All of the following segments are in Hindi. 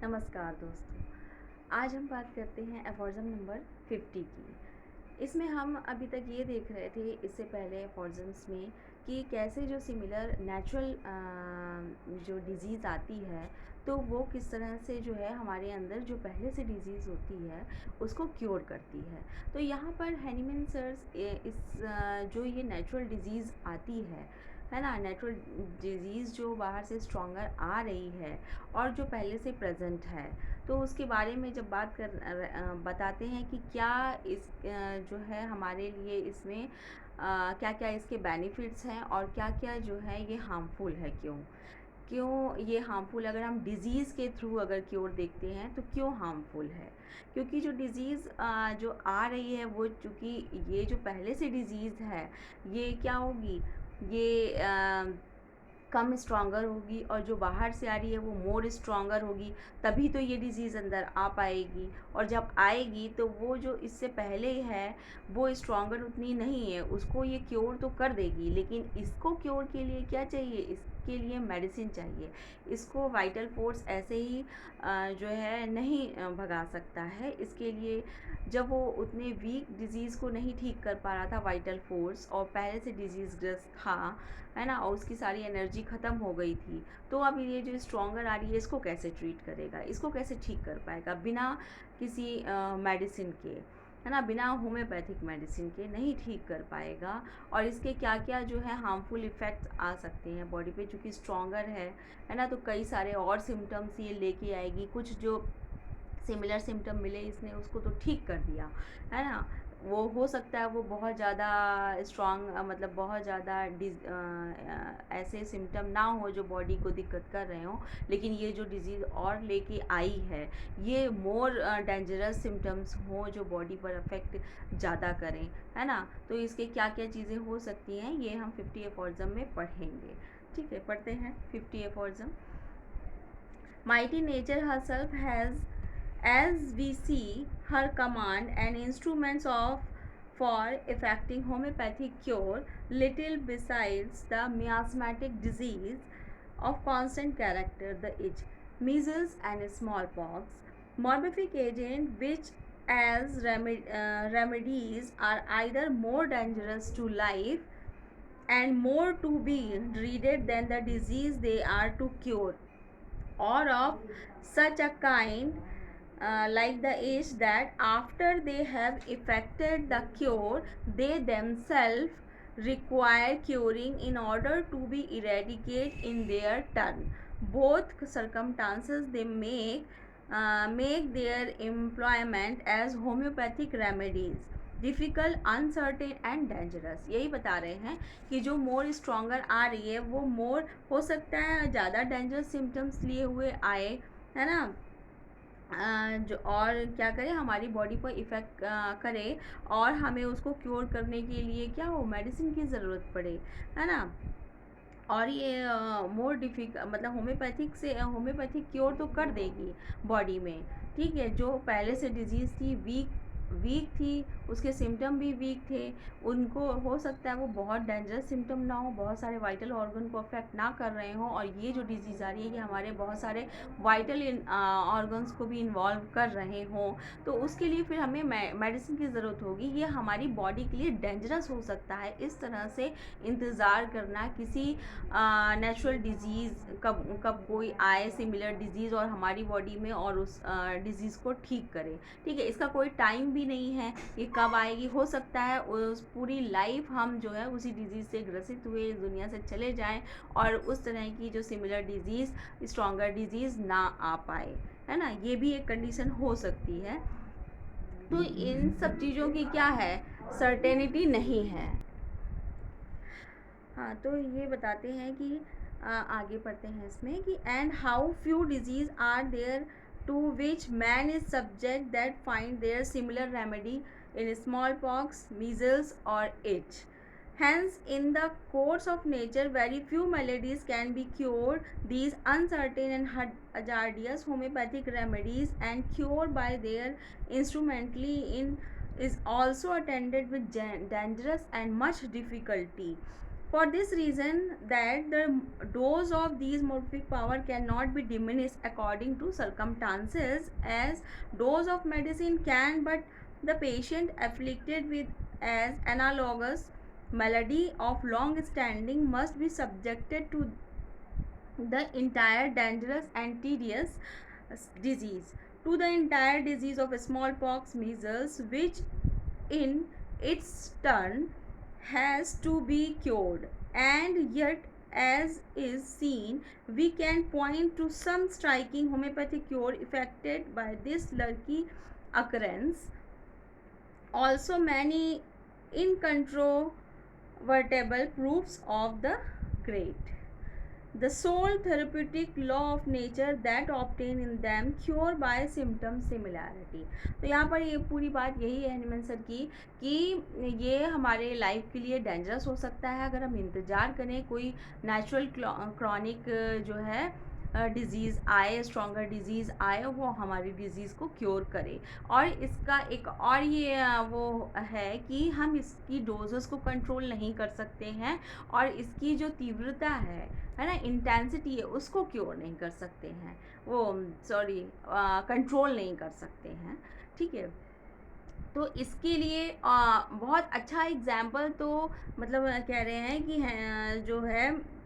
नमस्कार दोस्तों। आज हम बात करते हैं एफॉर्ज़म नंबर 50 की। इसमें हम अभी तक ये देख रहे थे इससे पहले एफॉर्ज़म्स में कि कैसे जो सिमिलर नेचुरल जो डिज़ीज़ आती है तो वो किस तरह से जो है हमारे अंदर जो पहले से डिज़ीज़ होती है उसको क्योर करती है। तो यहाँ पर हैनीमैन सर्स जो ये नेचुरल डिज़ीज़ आती है ना, नेचुरल डिज़ीज़ जो बाहर से स्ट्रॉन्गर आ रही है और जो पहले से प्रेजेंट है, तो उसके बारे में जब बताते हैं कि क्या जो है हमारे लिए इसमें क्या क्या इसके बेनिफिट्स हैं और क्या क्या जो है ये हार्मफुल है, क्यों क्यों ये हार्मफुल, अगर हम डिज़ीज़ के थ्रू अगर क्योर देखते हैं तो क्यों हार्मफुल है। क्योंकि जो डिज़ीज़ जो आ रही है वो, चूँकि ये जो पहले से डिज़ीज़ है ये क्या होगी, ये कम स्ट्रॉन्गर होगी और जो बाहर से आ रही है वो मोर स्ट्रॉन्गर होगी, तभी तो ये डिज़ीज़ अंदर आ पाएगी। और जब आएगी तो वो जो इससे पहले है वो स्ट्रॉन्गर उतनी नहीं है, उसको ये क्योर तो कर देगी, लेकिन इसको क्योर के लिए क्या चाहिए, इसके लिए मेडिसिन चाहिए। इसको वाइटल फोर्स ऐसे ही जो है नहीं भगा सकता है। इसके लिए जब वो उतने वीक डिज़ीज़ को नहीं ठीक कर पा रहा था वाइटल फोर्स, और पहले से डिज़ीज़ ग्रस्त था, है ना, और उसकी सारी एनर्जी ख़त्म हो गई थी, तो अब ये जो स्ट्रॉन्गर आ रही है इसको कैसे ट्रीट करेगा, इसको कैसे ठीक कर पाएगा बिना किसी मेडिसिन के, है ना, बिना होम्योपैथिक मेडिसिन के नहीं ठीक कर पाएगा। और इसके क्या क्या जो है हार्मफुल इफ़ेक्ट्स आ सकते हैं बॉडी पे, चूँकि स्ट्रॉन्गर है ना, तो कई सारे और सिम्टम्स ये लेके आएगी। कुछ जो सिमिलर सिम्टम मिले इसने उसको तो ठीक कर दिया, है ना, वो हो सकता है वो बहुत ज़्यादा स्ट्रॉन्ग, मतलब बहुत ज़्यादा ऐसे सिम्टम ना हो जो बॉडी को दिक्कत कर रहे हों, लेकिन ये जो डिज़ीज़ और लेके आई है ये मोर डेंजरस सिम्टम्स हों जो बॉडी पर अफेक्ट ज़्यादा करें, है ना। तो इसके क्या क्या चीज़ें हो सकती हैं ये हम 50 एफॉर्ज़म में पढ़ेंगे। ठीक है, पढ़ते हैं 50 एफॉर्ज़म। Mighty nature herself has, as we see, her command and instruments of for effecting homeopathic cure, little besides the miasmatic disease of constant character, the itch, measles and smallpox, morbific agent which as remedies are either more dangerous to life and more to be dreaded than the disease they are to cure, or of such a kind like the age that after they have effected the cure they themselves require curing in order to be eradicated in their turn. Both circumstances they make their employment as homeopathic remedies difficult, uncertain and dangerous. यही बता रहे हैं कि जो मोर स्ट्रॉन्गर आ रही है वो मोर हो सकता है ज़्यादा डेंजरस सिम्टम्स लिए हुए आए, है ना, जो और क्या करे हमारी बॉडी पर इफ़ेक्ट करे और हमें उसको क्योर करने के लिए क्या हो, मेडिसिन की ज़रूरत पड़े, है ना। और ये मोर मतलब होम्योपैथिक क्योर तो कर देगी बॉडी में, ठीक है। जो पहले से डिजीज़ थी, वीक थी, उसके सिम्टम भी वीक थे, उनको हो सकता है वो बहुत डेंजरस सिम्टम ना हो, बहुत सारे वाइटल ऑर्गन को अफेक्ट ना कर रहे हों, और ये जो डिजीज़ आ रही है कि हमारे बहुत सारे वाइटल ऑर्गन्स को भी इन्वॉल्व कर रहे हों, तो उसके लिए फिर हमें मेडिसिन की ज़रूरत होगी। ये हमारी बॉडी के लिए डेंजरस हो सकता है। इस तरह से इंतज़ार करना किसी नेचुरल डिज़ीज़ कब कोई आए सिमिलर डिज़ीज़ और हमारी बॉडी में और उस डिज़ीज़ को ठीक करे, ठीक है। इसका कोई टाइम भी नहीं है, ये कब आएगी, हो सकता है उस पूरी लाइफ हम जो है उसी डिज़ीज़ से ग्रसित हुए इस दुनिया से चले जाएं और उस तरह की जो सिमिलर डिज़ीज़, स्ट्रॉन्गर डिज़ीज़ ना आ पाए, है ना, ये भी एक कंडीशन हो सकती है। तो इन सब चीज़ों की क्या है, सर्टेनिटी नहीं है। हाँ, तो ये बताते हैं कि आगे पढ़ते हैं इसमें कि and how few diseases are there to which man is subject that find their similar remedy in smallpox, measles और itch. Hence, in the course of nature, very few maladies can be cured. These uncertain and hazardous homeopathic remedies and cure by their instrumentally in is also attended with dangerous and much difficulty. For this reason, that the dose of these morphic power cannot be diminished according to circumstances, as dose of medicine can, but the patient afflicted with as analogous malady of long standing must be subjected to the entire dangerous and tedious disease, to the entire disease of smallpox, measles, which in its turn has to be cured. And yet, as is seen, we can point to some striking homeopathic cure effected by this lucky occurrence. Also, many incontrovertible proofs of the great, the sole therapeutic law of nature that obtain in them cure by symptom similarity. तो यहाँ पर ये पूरी बात यही है हनीमन सर की कि ये हमारे लाइफ के लिए डेंजरस हो सकता है अगर हम इंतज़ार करें कोई नेचुरल क्रॉनिक जो है डिज़ीज़ आए, स्ट्रॉन्गर डिज़ीज़ आए, वो हमारी डिज़ीज़ को क्योर करे। और इसका एक और ये वो है कि हम इसकी डोजेस को कंट्रोल नहीं कर सकते हैं और इसकी जो तीव्रता है ना, इंटेंसिटी है, उसको क्योर नहीं कर सकते हैं, वो सॉरी कंट्रोल नहीं कर सकते हैं। ठीक है, तो इसके लिए बहुत अच्छा एग्जाम्पल तो मतलब कह रहे हैं कि जो है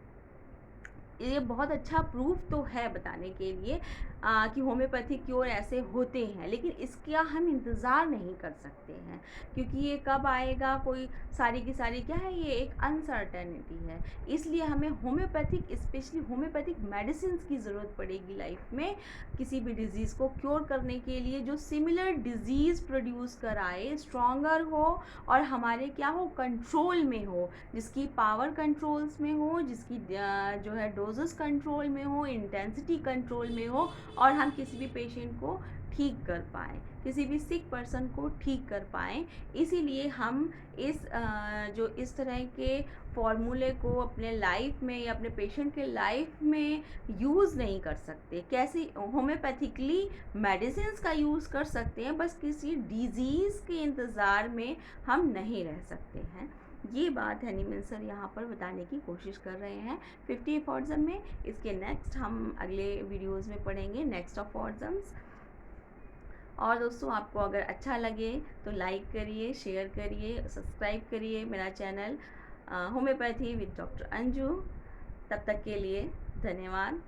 ये बहुत अच्छा प्रूफ तो है बताने के लिए कि होम्योपैथिक क्योर ऐसे होते हैं, लेकिन इसका हम इंतज़ार नहीं कर सकते हैं क्योंकि ये कब आएगा, कोई सारी की सारी क्या है, ये एक अनसर्टेनिटी है। इसलिए हमें होम्योपैथिक, स्पेशली होम्योपैथिक मेडिसिन की ज़रूरत पड़ेगी लाइफ में किसी भी डिज़ीज़ को क्योर करने के लिए, जो सिमिलर डिज़ीज़ प्रोड्यूस कराए, स्ट्रॉन्गर हो और हमारे क्या हो, कंट्रोल में हो, जिसकी पावर कंट्रोल्स में हो, जिसकी जो है डोजेस कंट्रोल में हो, इंटेंसिटी कंट्रोल में हो, और हम किसी भी पेशेंट को ठीक कर पाएँ, किसी भी सिक पर्सन को ठीक कर पाएँ। इसीलिए हम जो इस तरह के फॉर्मूले को अपने लाइफ में या अपने पेशेंट के लाइफ में यूज़ नहीं कर सकते। कैसे होम्योपैथिकली मेडिसिन का यूज़ कर सकते हैं, बस किसी डिज़ीज़ के इंतज़ार में हम नहीं रह सकते हैं। ये बात हनीमन सर यहाँ पर बताने की कोशिश कर रहे हैं 50 अफॉर्ज़म में। इसके नेक्स्ट हम अगले वीडियोज़ में पढ़ेंगे नेक्स्ट अफॉर्ज़म्स। और दोस्तों, आपको अगर अच्छा लगे तो लाइक करिए, शेयर करिए, सब्सक्राइब करिए मेरा channel homeopathy with doctor Anju. तब तक के लिए धन्यवाद।